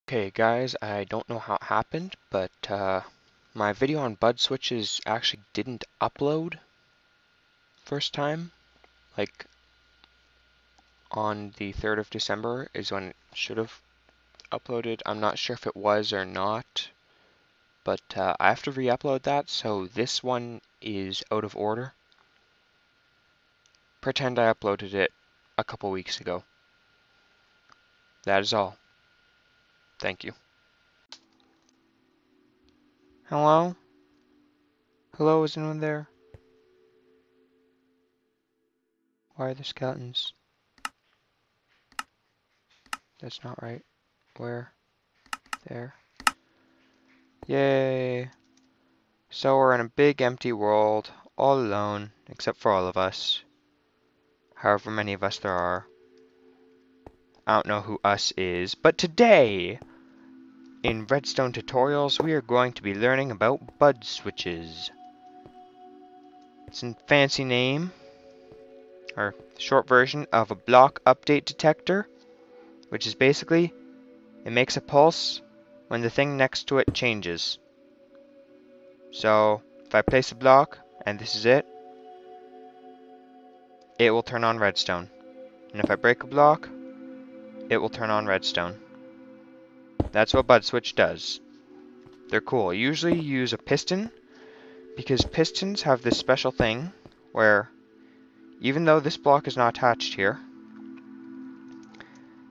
Okay guys, I don't know how it happened, but my video on bud switches actually didn't upload first time. Like on the 3rd of December is when it should have uploaded. I'm not sure if it was or not, but I have to re-upload that, so this one is out of order. Pretend I uploaded it a couple weeks ago. That is all. Thank you. Hello? Hello, is anyone there? Why are there skeletons? That's not right. Where? There. Yay! So we're in a big empty world, all alone, except for all of us. However many of us there are. I don't know who us is, but today, in Redstone tutorials, we are going to be learning about bud switches. It's a fancy name, or short version of a block update detector, which is basically, it makes a pulse when the thing next to it changes. So, if I place a block, and this is it will turn on redstone. And if I break a block, it will turn on redstone. That's what bud switch does. They're cool. Usually you use a piston, because pistons have this special thing where even though this block is not attached here,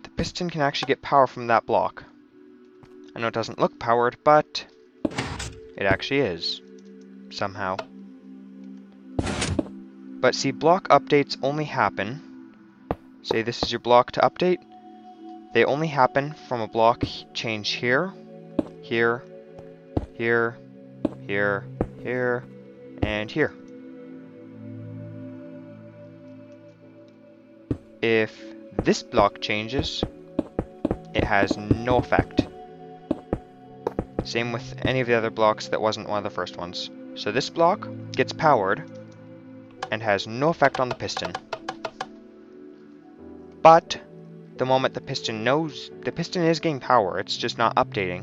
the piston can actually get power from that block. I know it doesn't look powered, but it actually is, somehow. But see, block updates only happen, say this is your block to update, they only happen from a block change here, here, here, here, here, and here. If this block changes, it has no effect. Same with any of the other blocks that wasn't one of the first ones. So this block gets powered and has no effect on the piston. But the moment the piston knows the piston is getting power, it's just not updating.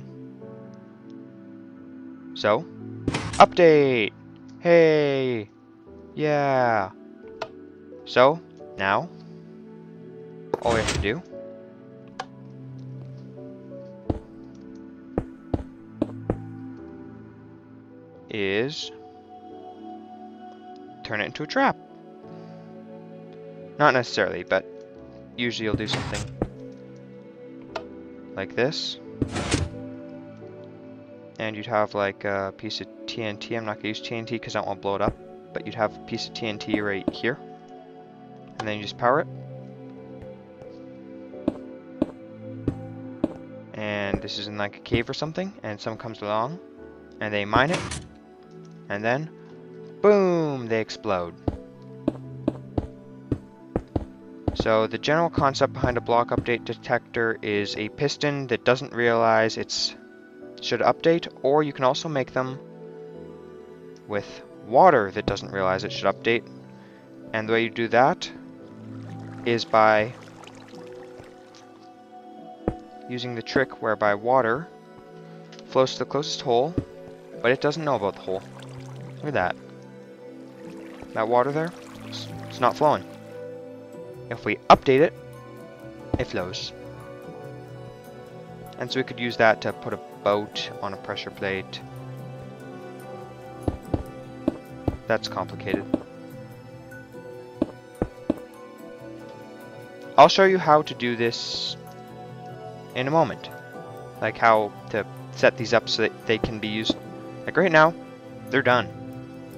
So, update! Hey! Yeah! So, now, all we have to do is turn it into a trap. Not necessarily, but usually you'll do something like this. And you'd have like a piece of TNT. I'm not going to use TNT because I don't want to blow it up. But you'd have a piece of TNT right here. And then you just power it. And this is in like a cave or something. And someone comes along. And they mine it. And then, boom, they explode. So the general concept behind a block update detector is a piston that doesn't realize it's should update, or you can also make them with water that doesn't realize it should update. And the way you do that is by using the trick whereby water flows to the closest hole, but it doesn't know about the hole. Look at that. That water there, it's not flowing. If we update it, it flows. And so we could use that to put a boat on a pressure plate. That's complicated. I'll show you how to do this in a moment. Like how to set these up so that they can be used. Like right now, they're done.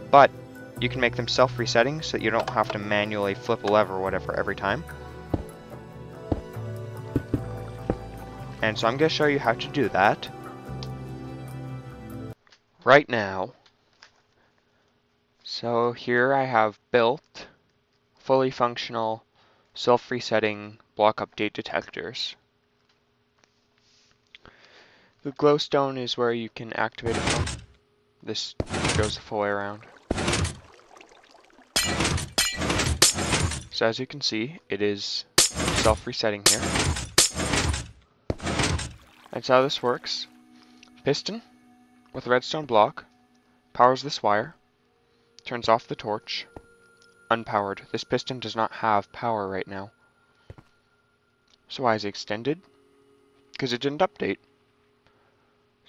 But you can make them self-resetting so that you don't have to manually flip a lever or whatever every time. And so I'm going to show you how to do that right now. So here I have built fully functional self-resetting block update detectors. The glowstone is where you can activate it from. This goes the full way around. So as you can see, it is self-resetting here. That's how this works. Piston with a redstone block powers this wire, turns off the torch, unpowered. This piston does not have power right now. So why is it extended? Because it didn't update.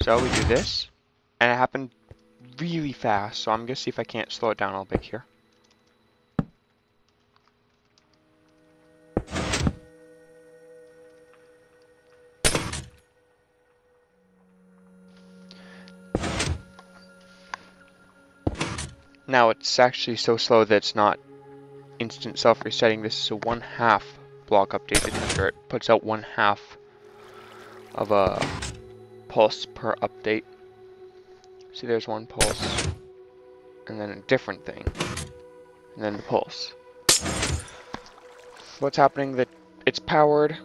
So we do this, and it happened really fast, so I'm going to see if I can't slow it down a little bit here. Now it's actually so slow that it's not instant self-resetting. This is a 1/2 block update detector. It puts out 1/2 of a pulse per update. See, there's one pulse, and then a different thing, and then the pulse. What's happening? That it's powered,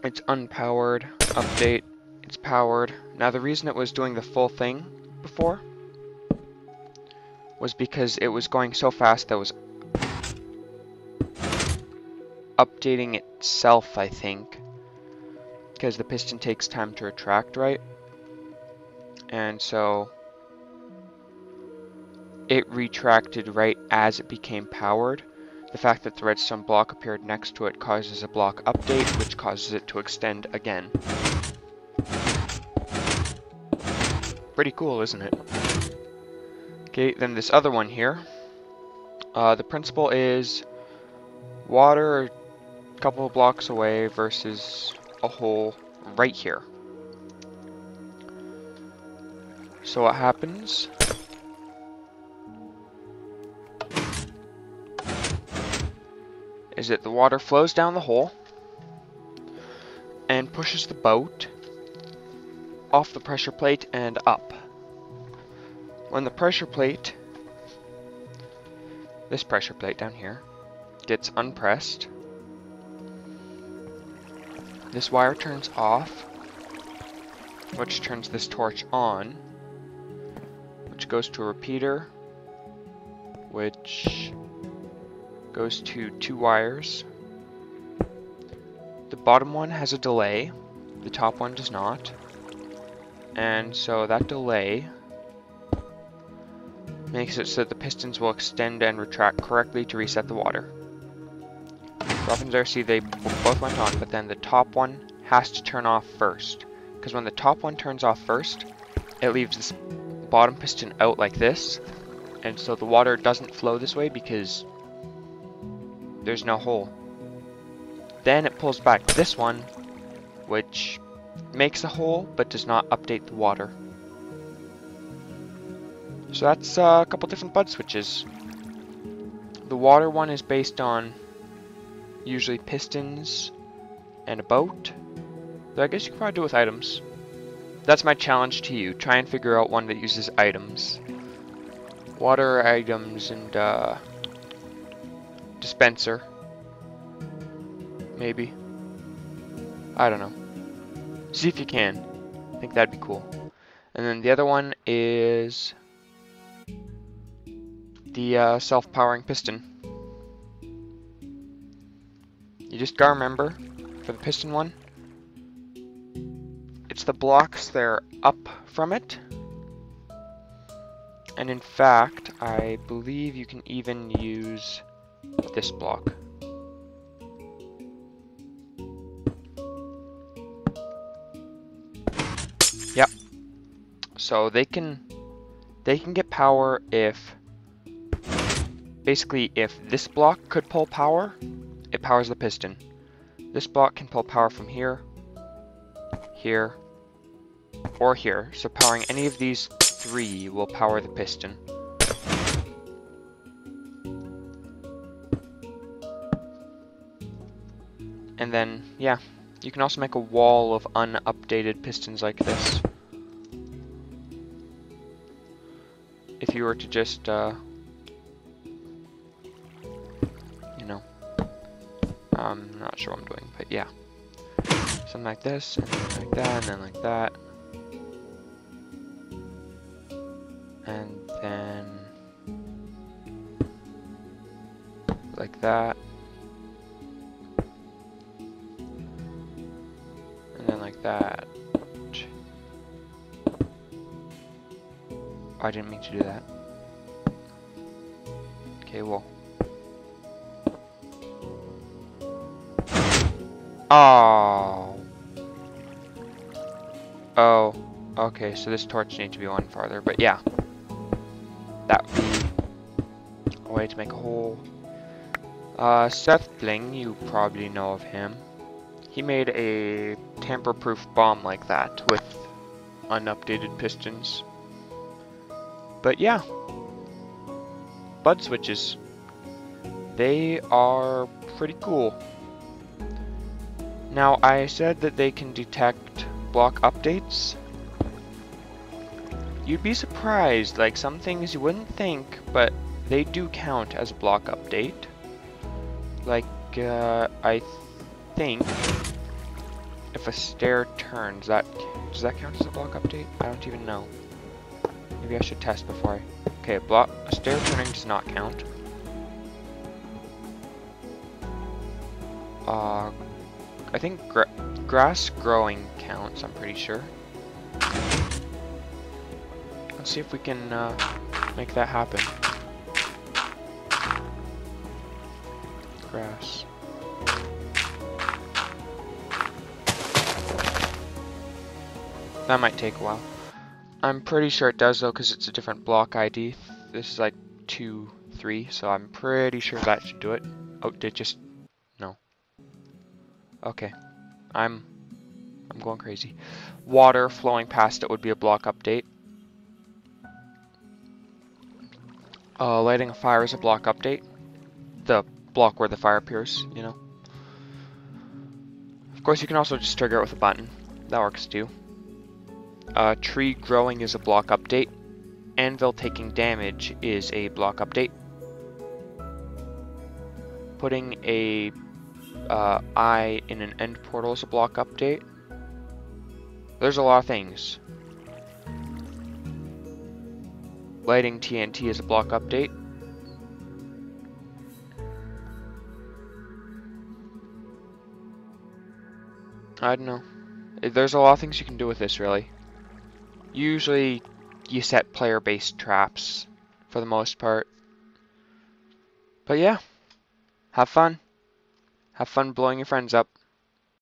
it's unpowered, update, it's powered. Now the reason it was doing the full thing before was because it was going so fast that it was updating itself, I think, because the piston takes time to retract, right? And so it retracted right as it became powered. The fact that the redstone block appeared next to it causes a block update, which causes it to extend again. Pretty cool, isn't it? Okay, then this other one here. The principle is water a couple of blocks away versus a hole right here. So what happens is that the water flows down the hole and pushes the boat off the pressure plate and up. When the pressure plate, this pressure plate down here, gets unpressed, this wire turns off, which turns this torch on, which goes to a repeater, which goes to 2 wires. The bottom one has a delay, the top one does not, and so that delay makes it so that the pistons will extend and retract correctly to reset the water. So up in there, see, they both went on, but then the top one has to turn off first, because when the top one turns off first, it leaves this bottom piston out like this, and so the water doesn't flow this way because there's no hole. Then it pulls back this one, which makes a hole but does not update the water. So that's a couple different bud switches. The water one is based on usually pistons and a boat. Though I guess you could probably do it with items. That's my challenge to you. Try and figure out one that uses items. Water items and dispenser. Maybe. I don't know. See if you can. I think that'd be cool. And then the other one is the self-powering piston. You just gotta remember, for the piston one, it's the blocks that are up from it. And in fact, I believe you can even use this block. Yep. So they can get power if, basically, if this block could pull power, it powers the piston. This block can pull power from here, here, or here. So powering any of these 3 will power the piston. And then, yeah, you can also make a wall of unupdated pistons like this. If you were to just, you know, I'm not sure what I'm doing, but yeah. Something like this, and then like that, and then like that. And then like that. like that. Oh, I didn't mean to do that. Okay, well. Oh. Oh. Okay, so this torch needs to be one farther, but yeah. That a way to make a hole. Seth Bling, you probably know of him. He made a tamper-proof bomb like that with unupdated pistons. But yeah. Bud switches. They are pretty cool. Now, I said that they can detect block updates. You'd be surprised, like some things you wouldn't think, but they do count as a block update. Like, I think if a stair turns, does that count as a block update? I don't even know. Maybe I should test before I... Okay, a stair turning does not count. I think grass growing counts, I'm pretty sure. Let's see if we can make that happen. Grass. That might take a while. I'm pretty sure it does though, because it's a different block ID. This is like 2, 3, so I'm pretty sure that should do it. Oh, did just... No. Okay. I'm going crazy. Water flowing past it would be a block update. Lighting a fire is a block update. The block where the fire appears, you know. Of course, you can also just trigger it with a button. That works too. Tree growing is a block update. Anvil taking damage is a block update. Putting a eye in an end portal is a block update. There's a lot of things. Lighting TNT is a block update. I don't know. There's a lot of things you can do with this, really. Usually, you set player-based traps, for the most part. But yeah, have fun. Have fun blowing your friends up.